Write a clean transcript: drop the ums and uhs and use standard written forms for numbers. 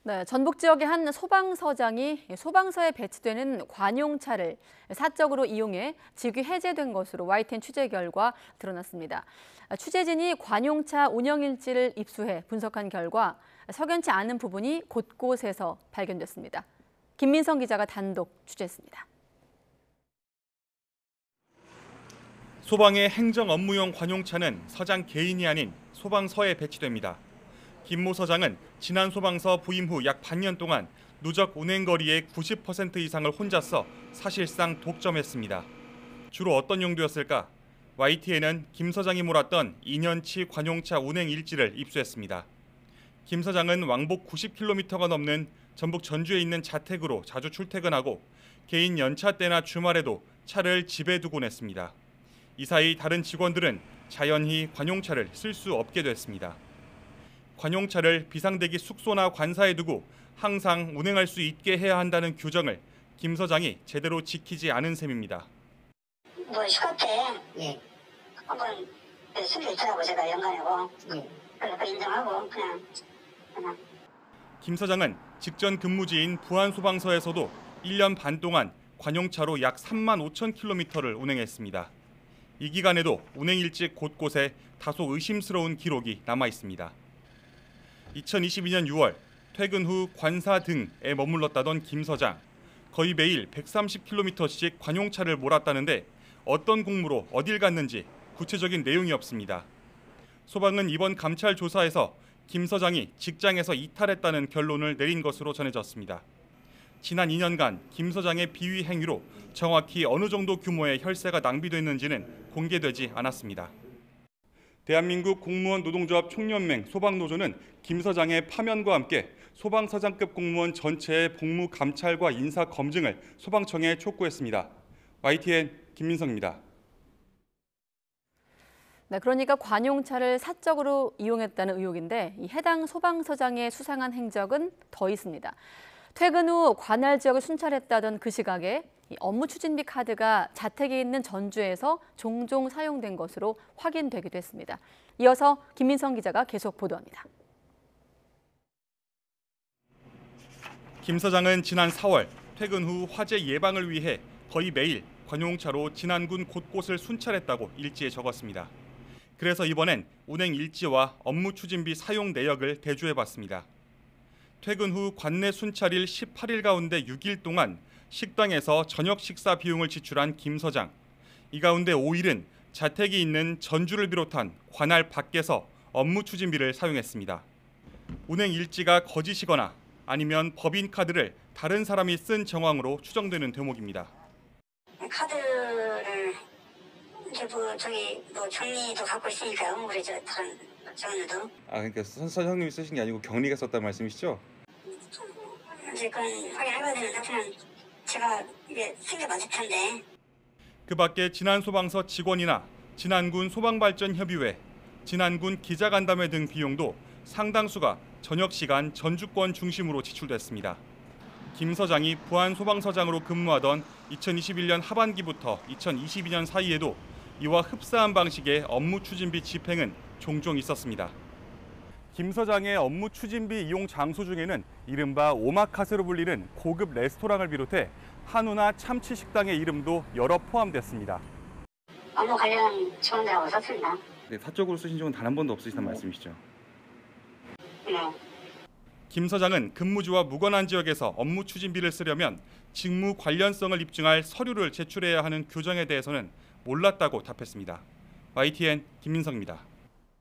네, 전북 지역의 한 소방서장이 소방서에 배치되는 관용차를 사적으로 이용해 직위 해제된 것으로 YTN 취재 결과 드러났습니다. 취재진이 관용차 운영 일지를 입수해 분석한 결과 석연치 않은 부분이 곳곳에서 발견됐습니다. 김민성 기자가 단독 취재했습니다. 소방의 행정 업무용 관용차는 서장 개인이 아닌 소방서에 배치됩니다. 김모 서장은 지난 소방서 부임 후 약 반년 동안 누적 운행 거리의 90% 이상을 혼자 써 사실상 독점했습니다. 주로 어떤 용도였을까? YTN은 김 서장이 몰았던 2년치 관용차 운행 일지를 입수했습니다. 김 서장은 왕복 90km가 넘는 전북 전주에 있는 자택으로 자주 출퇴근하고 개인 연차 때나 주말에도 차를 집에 두곤 했습니다. 이 사이 다른 직원들은 자연히 관용차를 쓸 수 없게 됐습니다. 관용차를 비상대기 숙소나 관사에 두고 항상 운행할 수 있게 해야 한다는 규정을 김 서장이 제대로 지키지 않은 셈입니다. 휴가 때 한번 술이 있더라고 제가 연간하고 그래서 인정하고 그냥. 김 서장은 직전 근무지인 부안소방서에서도 1년 반 동안 관용차로 약 35,000km를 운행했습니다. 이 기간에도 운행 일지 곳곳에 다소 의심스러운 기록이 남아 있습니다. 2022년 6월 퇴근 후 관사 등에 머물렀다던 김 서장. 거의 매일 130km씩 관용차를 몰았다는데 어떤 공무로 어딜 갔는지 구체적인 내용이 없습니다. 소방은 이번 감찰 조사에서 김 서장이 직장에서 이탈했다는 결론을 내린 것으로 전해졌습니다. 지난 2년간 김 서장의 비위 행위로 정확히 어느 정도 규모의 혈세가 낭비됐는지는 공개되지 않았습니다. 대한민국 공무원 노동조합 총연맹 소방노조는 김 서장의 파면과 함께 소방서장급 공무원 전체의 복무 감찰과 인사 검증을 소방청에 촉구했습니다. YTN 김민성입니다. 네, 그러니까 관용차를 사적으로 이용했다는 의혹인데 이 해당 소방서장의 수상한 행적은 더 있습니다. 퇴근 후 관할 지역을 순찰했다던 그 시각에 업무 추진비 카드가 자택에 있는 전주에서 종종 사용된 것으로 확인되기도 했습니다. 이어서 김민성 기자가 계속 보도합니다. 김 서장은 지난 4월 퇴근 후 화재 예방을 위해 거의 매일 관용차로 진안군 곳곳을 순찰했다고 일지에 적었습니다. 그래서 이번엔 운행 일지와 업무 추진비 사용 내역을 대조해봤습니다. 퇴근 후 관내 순찰일 18일 가운데 6일 동안 식당에서 저녁 식사 비용을 지출한 김 서장. 이 가운데 5일은 자택이 있는 전주를 비롯한 관할 밖에서 업무 추진비를 사용했습니다. 운행 일지가 거짓이거나 아니면 법인 카드를 다른 사람이 쓴 정황으로 추정되는 대목입니다. 카드를 이제 경리도 갖고 있으니까 업무를 다른 정리도. 그러니까 서장님이 쓰신 게 아니고 경리가 썼다는 말씀이시죠? 이제 그건 확인해봐야 되는데 그냥 제가 이게 생겨 맞을 텐데. 그 밖에 진안소방서 직원이나 진안군 소방발전협의회, 진안군 기자간담회 등 비용도 상당수가 저녁 시간 전주권 중심으로 지출됐습니다. 김 서장이 부안소방서장으로 근무하던 2021년 하반기부터 2022년 사이에도 이와 흡사한 방식의 업무 추진비 집행은 종종 있었습니다. 김 서장의 업무 추진비 이용 장소 중에는 이른바 오마카세로 불리는 고급 레스토랑을 비롯해 한우나 참치 식당의 이름도 여러 포함됐습니다. 업무 관련 직원들하고 썼습니다. 네, 사적으로 쓰신 적은 단 한 번도 없으시단 말씀이시죠? 네. 김 서장은 근무지와 무관한 지역에서 업무 추진비를 쓰려면 직무 관련성을 입증할 서류를 제출해야 하는 규정에 대해서는 몰랐다고 답했습니다. YTN 김민성입니다.